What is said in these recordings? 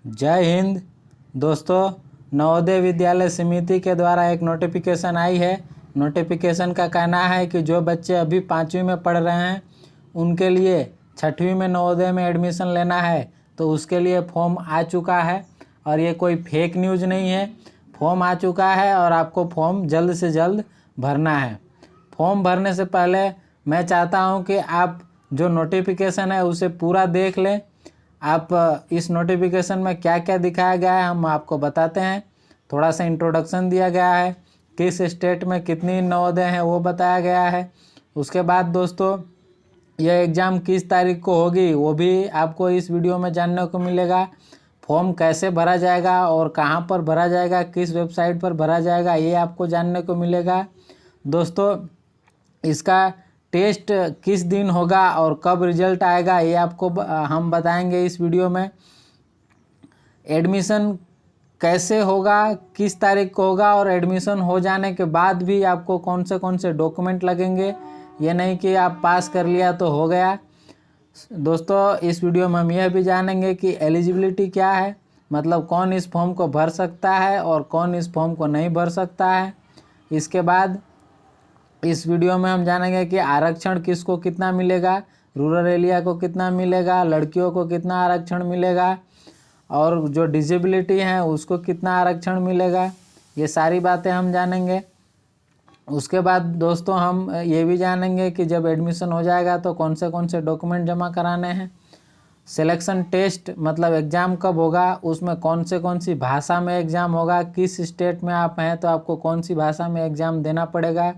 जय हिंद दोस्तों। नवोदय विद्यालय समिति के द्वारा एक नोटिफिकेशन आई है। नोटिफिकेशन का कहना है कि जो बच्चे अभी 5वीं में पढ़ रहे हैं उनके लिए 6वीं में नवोदय में एडमिशन लेना है तो उसके लिए फॉर्म आ चुका है। और ये कोई फेक न्यूज़ नहीं है, फॉर्म आ चुका है और आपको फॉर्म जल्द से जल्द भरना है। फॉर्म भरने से पहले मैं चाहता हूं कि आप जो नोटिफिकेशन है उसे पूरा देख लें। आप इस नोटिफिकेशन में क्या क्या दिखाया गया है हम आपको बताते हैं। थोड़ा सा इंट्रोडक्शन दिया गया है, किस स्टेट में कितनी नवोदय हैं वो बताया गया है। उसके बाद दोस्तों यह एग्ज़ाम किस तारीख को होगी वो भी आपको इस वीडियो में जानने को मिलेगा। फॉर्म कैसे भरा जाएगा और कहाँ पर भरा जाएगा, किस वेबसाइट पर भरा जाएगा, ये आपको जानने को मिलेगा। दोस्तों इसका टेस्ट किस दिन होगा और कब रिजल्ट आएगा ये आपको हम बताएंगे इस वीडियो में। एडमिशन कैसे होगा, किस तारीख को होगा और एडमिशन हो जाने के बाद भी आपको कौन से डॉक्यूमेंट लगेंगे। ये नहीं कि आप पास कर लिया तो हो गया। दोस्तों इस वीडियो में हम यह भी जानेंगे कि एलिजिबिलिटी क्या है, मतलब कौन इस फॉर्म को भर सकता है और कौन इस फॉर्म को नहीं भर सकता है। इसके बाद इस वीडियो में हम जानेंगे कि आरक्षण किसको कितना मिलेगा, रूरल एरिया को कितना मिलेगा, लड़कियों को कितना आरक्षण मिलेगा और जो डिसेबिलिटी है उसको कितना आरक्षण मिलेगा। ये सारी बातें हम जानेंगे। उसके बाद दोस्तों हम ये भी जानेंगे कि जब एडमिशन हो जाएगा तो कौन से डॉक्यूमेंट जमा कराने हैं। सिलेक्शन टेस्ट मतलब एग्ज़ाम कब होगा, उसमें कौन सी भाषा में एग्ज़ाम होगा, किस स्टेट में आप हैं तो आपको कौन सी भाषा में एग्ज़ाम देना पड़ेगा,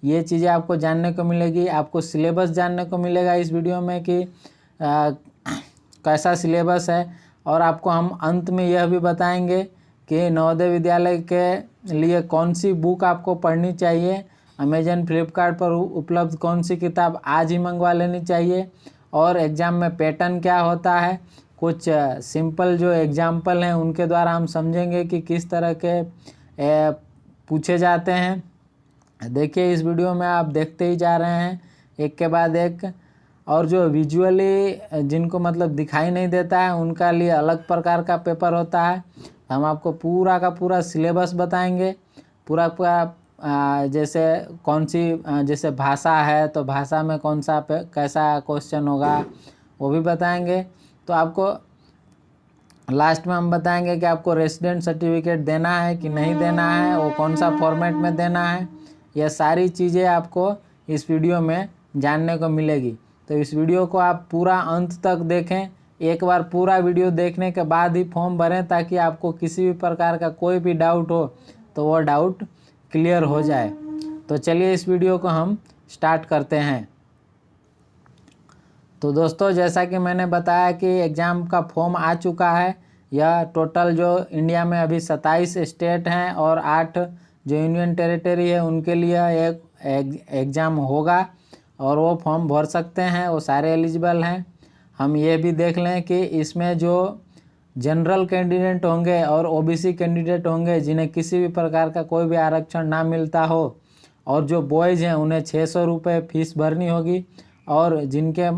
ये चीज़ें आपको जानने को मिलेगी। आपको सिलेबस जानने को मिलेगा इस वीडियो में कि कैसा सिलेबस है। और आपको हम अंत में यह भी बताएंगे कि नवोदय विद्यालय के लिए कौन सी बुक आपको पढ़नी चाहिए, अमेजन फ्लिपकार्ट पर उपलब्ध कौन सी किताब आज ही मंगवा लेनी चाहिए और एग्ज़ाम में पैटर्न क्या होता है। कुछ सिंपल जो एग्जाम्पल हैं उनके द्वारा हम समझेंगे कि किस तरह के पूछे जाते हैं। देखिए इस वीडियो में आप देखते ही जा रहे हैं एक के बाद एक। और जो विजुअली जिनको मतलब दिखाई नहीं देता है उनका लिए अलग प्रकार का पेपर होता है। हम आपको पूरा का पूरा सिलेबस बताएंगे, पूरा जैसे कौन सी जैसे भाषा है तो भाषा में कैसा क्वेश्चन होगा वो भी बताएंगे। तो आपको लास्ट में हम बताएंगे कि आपको रेसिडेंट सर्टिफिकेट देना है कि नहीं देना है, वो कौन सा फॉर्मेट में देना है। यह सारी चीज़ें आपको इस वीडियो में जानने को मिलेगी। तो इस वीडियो को आप पूरा अंत तक देखें। एक बार पूरा वीडियो देखने के बाद ही फॉर्म भरें ताकि आपको किसी भी प्रकार का कोई भी डाउट हो तो वो डाउट क्लियर हो जाए। तो चलिए इस वीडियो को हम स्टार्ट करते हैं। तो दोस्तों जैसा कि मैंने बताया कि एग्ज़ाम का फॉर्म आ चुका है। यह टोटल जो इंडिया में अभी 27 स्टेट हैं और 8 जो यूनियन टेरिटरी है उनके लिए एक एग्ज़ाम होगा और वो फॉर्म भर सकते हैं, वो सारे एलिजिबल हैं। हम ये भी देख लें कि इसमें जो जनरल कैंडिडेट होंगे और ओबीसी कैंडिडेट होंगे जिन्हें किसी भी प्रकार का कोई भी आरक्षण ना मिलता हो और जो बॉयज़ हैं उन्हें 600 रुपये फीस भरनी होगी और जिनके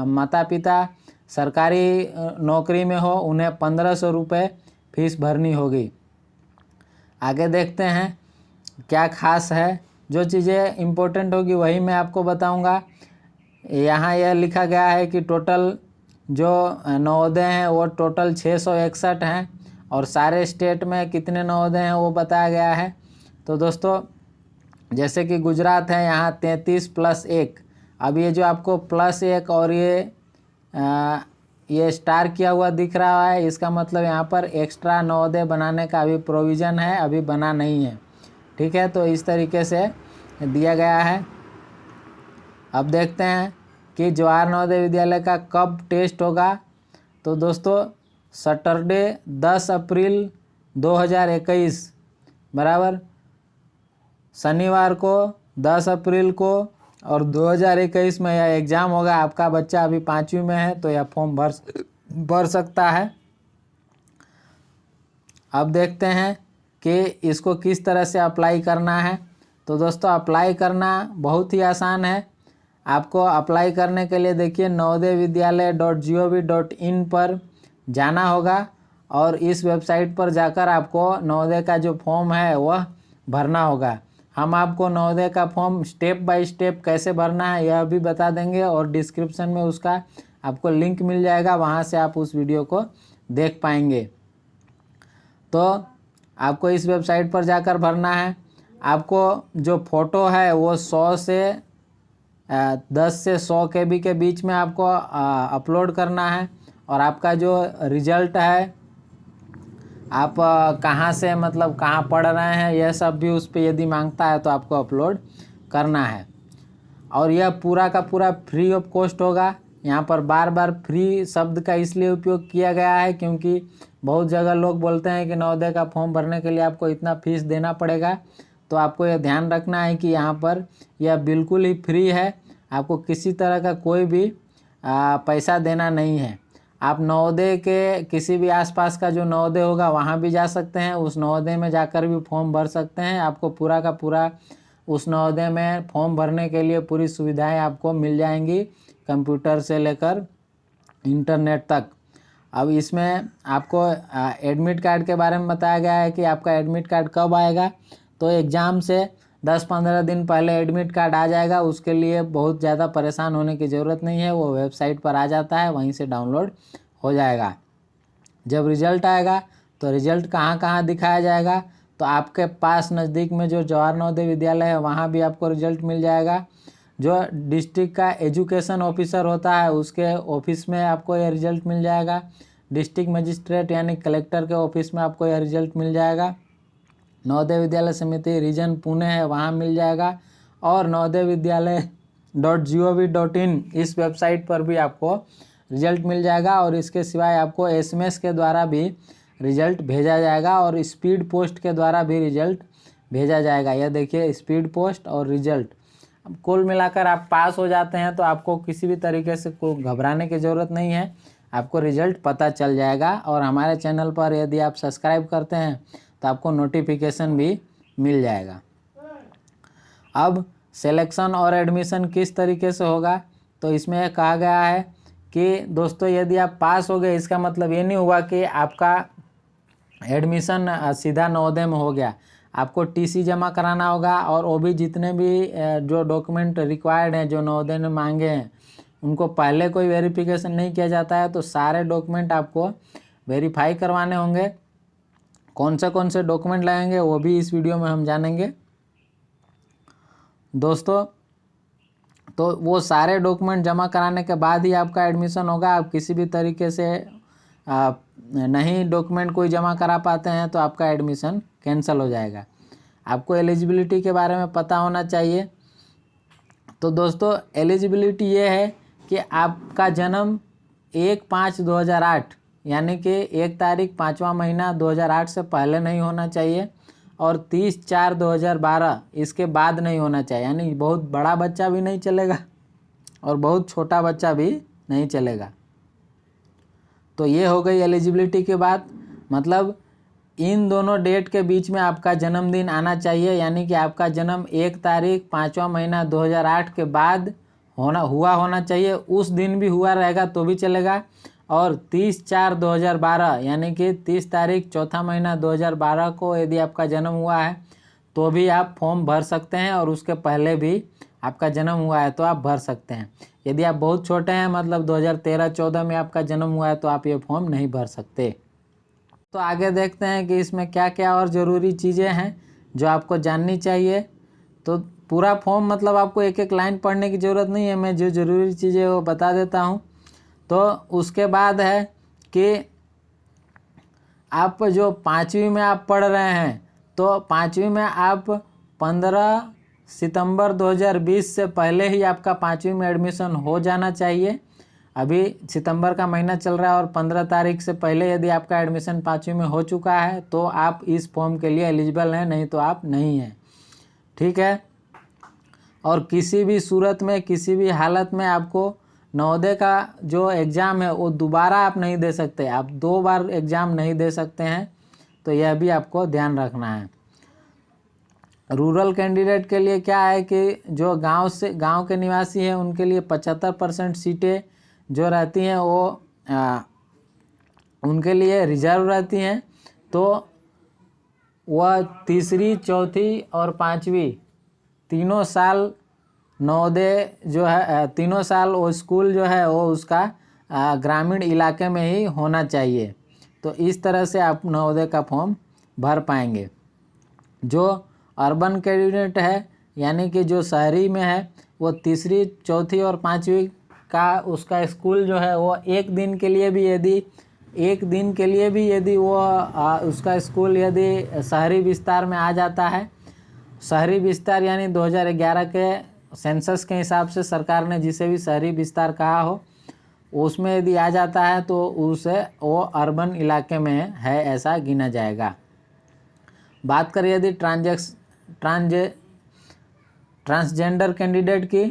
माता पिता सरकारी नौकरी में हो उन्हें 1500 रुपये फीस भरनी होगी। आगे देखते हैं क्या खास है। जो चीज़ें इम्पोर्टेंट होगी वही मैं आपको बताऊंगा। यहाँ यह लिखा गया है कि टोटल जो नवोदय हैं वो टोटल 661 हैं और सारे स्टेट में कितने नवोदय हैं वो बताया गया है। तो दोस्तों जैसे कि गुजरात है यहाँ 33 + 1। अब ये जो आपको +1 और ये स्टार किया हुआ दिख रहा है इसका मतलब यहाँ पर एक्स्ट्रा नवोदय बनाने का अभी प्रोविज़न है, अभी बना नहीं है। ठीक है, तो इस तरीके से दिया गया है। अब देखते हैं कि जवाहर नवोदय विद्यालय का कब टेस्ट होगा। तो दोस्तों सैटरडे 10 अप्रैल 2021 बराबर शनिवार को 10 अप्रैल को और 2021 में यह एग्ज़ाम होगा। आपका बच्चा अभी 5वीं में है तो यह फॉर्म भर सकता है। अब देखते हैं कि इसको किस तरह से अप्लाई करना है। तो दोस्तों अप्लाई करना बहुत ही आसान है। आपको अप्लाई करने के लिए देखिए नवोदय विद्यालय .gov.in पर जाना होगा और इस वेबसाइट पर जाकर आपको नवोदय का जो फॉर्म है वह भरना होगा। हम आपको नवोदय का फॉर्म स्टेप बाय स्टेप कैसे भरना है यह भी बता देंगे और डिस्क्रिप्शन में उसका आपको लिंक मिल जाएगा, वहाँ से आप उस वीडियो को देख पाएंगे। तो आपको इस वेबसाइट पर जाकर भरना है। आपको जो फ़ोटो है वो 10 से 100 KB के बीच में आपको अपलोड करना है। और आपका जो रिजल्ट है आप कहाँ से मतलब कहाँ पढ़ रहे हैं यह सब भी उस पर यदि मांगता है तो आपको अपलोड करना है। और यह पूरा का पूरा फ्री ऑफ कॉस्ट होगा। यहाँ पर बार बार फ्री शब्द का इसलिए उपयोग किया गया है क्योंकि बहुत जगह लोग बोलते हैं कि नवोदय का फॉर्म भरने के लिए आपको इतना फीस देना पड़ेगा। तो आपको यह ध्यान रखना है कि यहाँ पर यह बिल्कुल ही फ्री है, आपको किसी तरह का कोई भी पैसा देना नहीं है। आप नवोदय के किसी भी आसपास का जो नवोदय होगा वहाँ भी जा सकते हैं, उस नवोदय में जाकर भी फॉर्म भर सकते हैं। आपको पूरा का पूरा उस नवोदय में फॉर्म भरने के लिए पूरी सुविधाएं आपको मिल जाएंगी, कंप्यूटर से लेकर इंटरनेट तक। अब इसमें आपको एडमिट कार्ड के बारे में बताया गया है कि आपका एडमिट कार्ड कब आएगा। तो एग्ज़ाम से 10-15 दिन पहले एडमिट कार्ड आ जाएगा। उसके लिए बहुत ज़्यादा परेशान होने की ज़रूरत नहीं है, वो वेबसाइट पर आ जाता है, वहीं से डाउनलोड हो जाएगा। जब रिज़ल्ट आएगा तो रिज़ल्ट कहाँ कहाँ दिखाया जाएगा, तो आपके पास नज़दीक में जो जवाहर नवोदय विद्यालय है वहाँ भी आपको रिज़ल्ट मिल जाएगा। जो डिस्ट्रिक्ट का एजुकेशन ऑफिसर होता है उसके ऑफिस में आपको यह रिज़ल्ट मिल जाएगा। डिस्ट्रिक्ट मजिस्ट्रेट यानी कलेक्टर के ऑफिस में आपको यह रिज़ल्ट मिल जाएगा। नवोदय विद्यालय समिति रीजन पुणे है वहाँ मिल जाएगा। और navodayavidyalay.gov.in इस वेबसाइट पर भी आपको रिज़ल्ट मिल जाएगा। और इसके सिवाय आपको SMS के द्वारा भी रिज़ल्ट भेजा जाएगा और स्पीड पोस्ट के द्वारा भी रिज़ल्ट भेजा जाएगा। यह देखिए स्पीड पोस्ट और रिज़ल्ट, कुल मिलाकर आप पास हो जाते हैं तो आपको किसी भी तरीके से कोई घबराने की ज़रूरत नहीं है, आपको रिज़ल्ट पता चल जाएगा। और हमारे चैनल पर यदि आप सब्सक्राइब करते हैं तो आपको नोटिफिकेशन भी मिल जाएगा। अब सिलेक्शन और एडमिशन किस तरीके से होगा, तो इसमें कहा गया है कि दोस्तों यदि आप पास हो गए इसका मतलब ये नहीं हुआ कि आपका एडमिशन सीधा नवोदय में हो गया। आपको TC जमा कराना होगा और वो भी जितने भी जो डॉक्यूमेंट रिक्वायर्ड हैं जो नवोदय ने मांगे हैं उनको पहले कोई वेरिफिकेशन नहीं किया जाता है, तो सारे डॉक्यूमेंट आपको वेरीफाई करवाने होंगे। कौन से डॉक्यूमेंट लगेंगे वो भी इस वीडियो में हम जानेंगे दोस्तों। तो वो सारे डॉक्यूमेंट जमा कराने के बाद ही आपका एडमिशन होगा। आप किसी भी तरीके से नहीं डॉक्यूमेंट कोई जमा करा पाते हैं तो आपका एडमिशन कैंसिल हो जाएगा। आपको एलिजिबिलिटी के बारे में पता होना चाहिए। तो दोस्तों एलिजिबिलिटी ये है कि आपका जन्म 1/5/2008 यानी कि 1 तारीख 5वां महीना 2008 से पहले नहीं होना चाहिए और 30/4/2012 इसके बाद नहीं होना चाहिए। यानी बहुत बड़ा बच्चा भी नहीं चलेगा और बहुत छोटा बच्चा भी नहीं चलेगा। तो ये हो गई एलिजिबिलिटी की बात। मतलब इन दोनों डेट के बीच में आपका जन्मदिन आना चाहिए, यानी कि आपका जन्म 1 तारीख 5वां महीना 2008 के बाद होना चाहिए। उस दिन भी हुआ रहेगा तो भी चलेगा। और 30/4/2012 यानी कि 30 तारीख 4था महीना 2012 को यदि आपका जन्म हुआ है तो भी आप फॉर्म भर सकते हैं और उसके पहले भी आपका जन्म हुआ है तो आप भर सकते हैं। यदि आप बहुत छोटे हैं मतलब 2013-14 में आपका जन्म हुआ है तो आप ये फॉर्म नहीं भर सकते। तो आगे देखते हैं कि इसमें क्या क्या और ज़रूरी चीज़ें हैं जो आपको जाननी चाहिए। तो पूरा फॉर्म मतलब आपको एक एक लाइन पढ़ने की ज़रूरत नहीं है, मैं जो ज़रूरी चीज़ें वो बता देता हूँ। तो उसके बाद है कि आप जो 5वीं में आप पढ़ रहे हैं तो 5वीं में आप 15 सितंबर 2020 से पहले ही आपका 5वीं में एडमिशन हो जाना चाहिए। अभी सितंबर का महीना चल रहा है और 15 तारीख से पहले यदि आपका एडमिशन 5वीं में हो चुका है तो आप इस फॉर्म के लिए एलिजिबल हैं, नहीं तो आप नहीं हैं। ठीक है। और किसी भी सूरत में किसी भी हालत में आपको नवोदय का जो एग्ज़ाम है वो दोबारा आप नहीं दे सकते, आप 2 बार एग्ज़ाम नहीं दे सकते हैं। तो यह भी आपको ध्यान रखना है। रूरल कैंडिडेट के लिए क्या है कि जो गांव के निवासी हैं उनके लिए 75% सीटें जो रहती हैं उनके लिए रिजर्व रहती हैं, तो वह तीसरी, चौथी और पाँचवीं तीनों साल नवोदय जो है, तीनों साल वो स्कूल जो है वो उसका ग्रामीण इलाके में ही होना चाहिए। तो इस तरह से आप नवोदय का फॉर्म भर पाएंगे। जो अर्बन कैंडिडेट है यानी कि जो शहरी में है, वो तीसरी, चौथी और पाँचवीं का उसका स्कूल जो है वो एक दिन के लिए भी यदि वो उसका स्कूल यदि शहरी विस्तार में आ जाता है, शहरी विस्तार यानी 2011 के सेंसस के हिसाब से सरकार ने जिसे भी शहरी विस्तार कहा हो उसमें यदि आ जाता है तो उसे वो अर्बन इलाके में है ऐसा गिना जाएगा। बात करें यदि ट्रांसजेंडर कैंडिडेट की,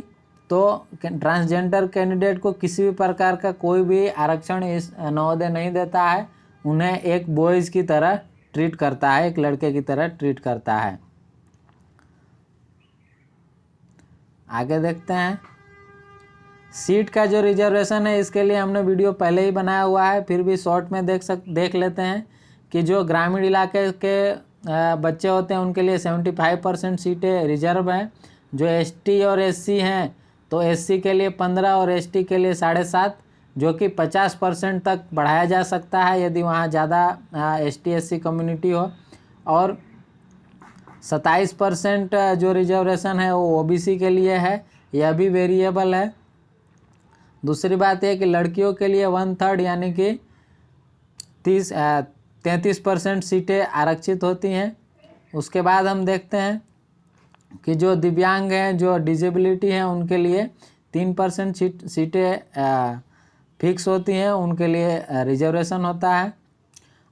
तो ट्रांसजेंडर कैंडिडेट को किसी भी प्रकार का कोई भी आरक्षण इस नवोदय नहीं देता है। उन्हें एक बॉयज़ की तरह ट्रीट करता है, एक लड़के की तरह ट्रीट करता है। आगे देखते हैं। सीट का जो रिजर्वेशन है इसके लिए हमने वीडियो पहले ही बनाया हुआ है, फिर भी शॉर्ट में देख लेते हैं कि जो ग्रामीण इलाके के बच्चे होते हैं उनके लिए 75% सीटें रिजर्व है। जो एसटी और एससी हैं तो एससी के लिए 15 और एसटी के लिए 7.5, जो कि 50% तक बढ़ाया जा सकता है यदि वहाँ ज़्यादा एसटी एससी कम्युनिटी हो। और 27% जो रिजर्वेशन है वो ओबीसी के लिए है, यह भी वेरिएबल है। दूसरी बात यह कि लड़कियों के लिए 1/3 यानी कि 33% सीटें आरक्षित होती हैं। उसके बाद हम देखते हैं कि जो दिव्यांग हैं, जो डिजेबिलिटी हैं, उनके लिए 3% सीटें फिक्स होती हैं, उनके लिए रिजर्वेशन होता है।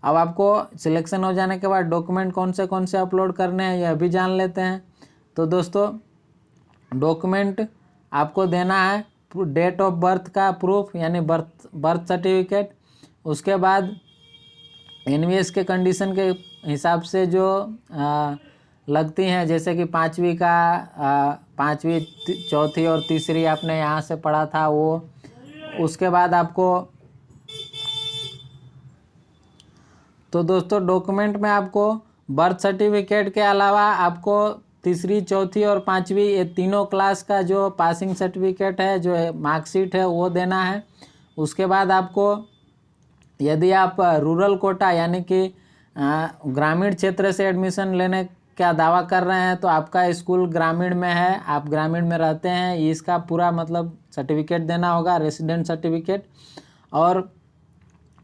अब आपको सिलेक्शन हो जाने के बाद डॉक्यूमेंट कौन से अपलोड करने हैं यह भी जान लेते हैं। तो दोस्तों डॉक्यूमेंट आपको देना है डेट ऑफ बर्थ का प्रूफ यानी बर्थ सर्टिफिकेट। उसके बाद एनवीएस के कंडीशन के हिसाब से जो लगती हैं, जैसे कि पाँचवीं, चौथी और तीसरी आपने यहाँ से पढ़ा था वो। उसके बाद आपको, तो दोस्तों डॉक्यूमेंट में आपको बर्थ सर्टिफिकेट के अलावा आपको तीसरी, चौथी और पाँचवीं ये तीनों क्लास का जो पासिंग सर्टिफिकेट है, जो मार्कशीट है वो देना है। उसके बाद आपको यदि आप रूरल कोटा यानी कि ग्रामीण क्षेत्र से एडमिशन लेने का दावा कर रहे हैं तो आपका स्कूल ग्रामीण में है, आप ग्रामीण में रहते हैं, इसका पूरा मतलब सर्टिफिकेट देना होगा, रेसिडेंट सर्टिफिकेट। और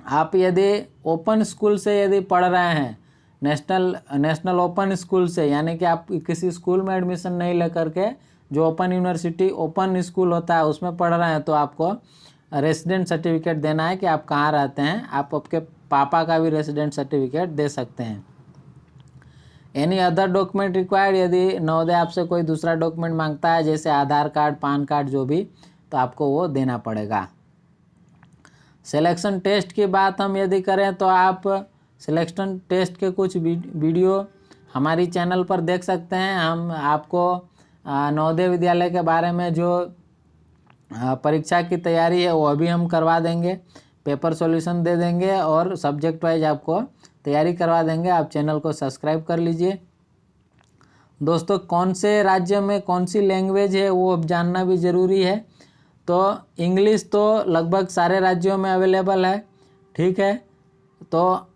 आप यदि ओपन स्कूल से यदि पढ़ रहे हैं, नेशनल ओपन स्कूल से, यानी कि आप किसी स्कूल में एडमिशन नहीं लेकर के जो ओपन यूनिवर्सिटी ओपन स्कूल होता है उसमें पढ़ रहे हैं, तो आपको रेसिडेंट सर्टिफिकेट देना है कि आप कहाँ रहते हैं। आप आपके पापा का भी रेसिडेंट सर्टिफिकेट दे सकते हैं। एनी अदर डॉक्यूमेंट रिक्वायर्ड, यदि नवोदय आपसे कोई दूसरा डॉक्यूमेंट मांगता है जैसे आधार कार्ड, पान कार्ड जो भी, तो आपको वो देना पड़ेगा। सिलेक्शन टेस्ट की बात हम यदि करें तो आप सिलेक्शन टेस्ट के कुछ वीडियो हमारी चैनल पर देख सकते हैं। हम आपको नवोदय विद्यालय के बारे में जो परीक्षा की तैयारी है वो अभी हम करवा देंगे, पेपर सॉल्यूशन दे देंगे और सब्जेक्ट वाइज आपको तैयारी करवा देंगे। आप चैनल को सब्सक्राइब कर लीजिए। दोस्तों कौन से राज्य में कौन सी लैंग्वेज है वो अब जानना भी ज़रूरी है। तो इंग्लिश तो लगभग सारे राज्यों में अवेलेबल है, ठीक है। तो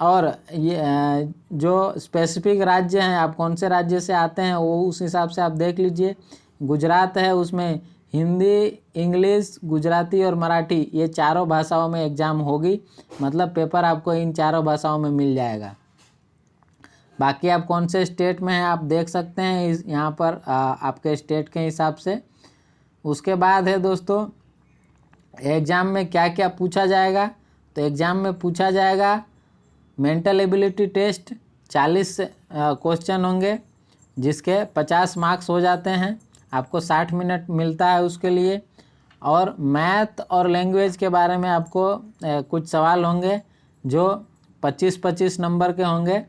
और ये जो स्पेसिफिक राज्य हैं, आप कौन से राज्य से आते हैं वो उस हिसाब से आप देख लीजिए। गुजरात है, उसमें हिंदी, इंग्लिश, गुजराती और मराठी ये चारों भाषाओं में एग्ज़ाम होगी, मतलब पेपर आपको इन चारों भाषाओं में मिल जाएगा। बाकी आप कौन से स्टेट में हैं आप देख सकते हैं यहाँ पर आपके स्टेट के हिसाब से। उसके बाद है दोस्तों एग्ज़ाम में क्या क्या पूछा जाएगा। तो एग्ज़ाम में पूछा जाएगा मेंटल एबिलिटी टेस्ट, 40 क्वेश्चन होंगे जिसके 50 मार्क्स हो जाते हैं, आपको 60 मिनट मिलता है उसके लिए। और मैथ और लैंग्वेज के बारे में आपको कुछ सवाल होंगे जो 25-25 नंबर के होंगे,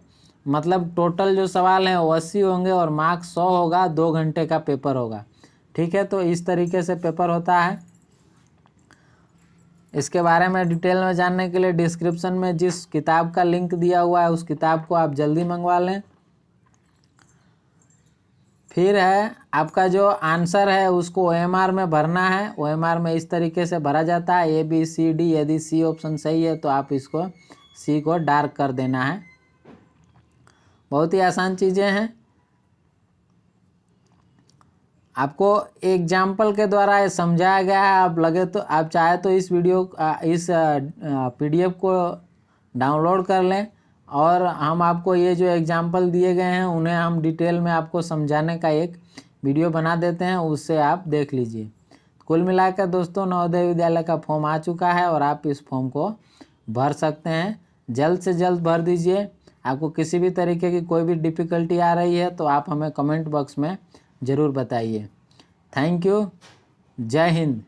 मतलब टोटल जो सवाल हैं वो 80 होंगे और मार्क्स 100 होगा, 2 घंटे का पेपर होगा, ठीक है। तो इस तरीके से पेपर होता है। इसके बारे में डिटेल में जानने के लिए डिस्क्रिप्शन में जिस किताब का लिंक दिया हुआ है उस किताब को आप जल्दी मंगवा लें। फिर है आपका जो आंसर है उसको OMR में भरना है। OMR में इस तरीके से भरा जाता है ABCD। यदि C ऑप्शन सही है तो आप इसको C को डार्क कर देना है। बहुत ही आसान चीज़ें हैं। आपको एग्जाम्पल के द्वारा ये समझाया गया है। आप लगे तो आप चाहे तो इस PDF को डाउनलोड कर लें और हम आपको ये जो एग्जाम्पल दिए गए हैं उन्हें हम डिटेल में आपको समझाने का एक वीडियो बना देते हैं, उससे आप देख लीजिए। कुल मिलाकर दोस्तों नवोदय विद्यालय का फॉर्म आ चुका है और आप इस फॉर्म को भर सकते हैं। जल्द से जल्द भर दीजिए। आपको किसी भी तरीके की कोई भी डिफ़िकल्टी आ रही है तो आप हमें कमेंट बॉक्स में ज़रूर बताइए। Thank you. जय हिंद।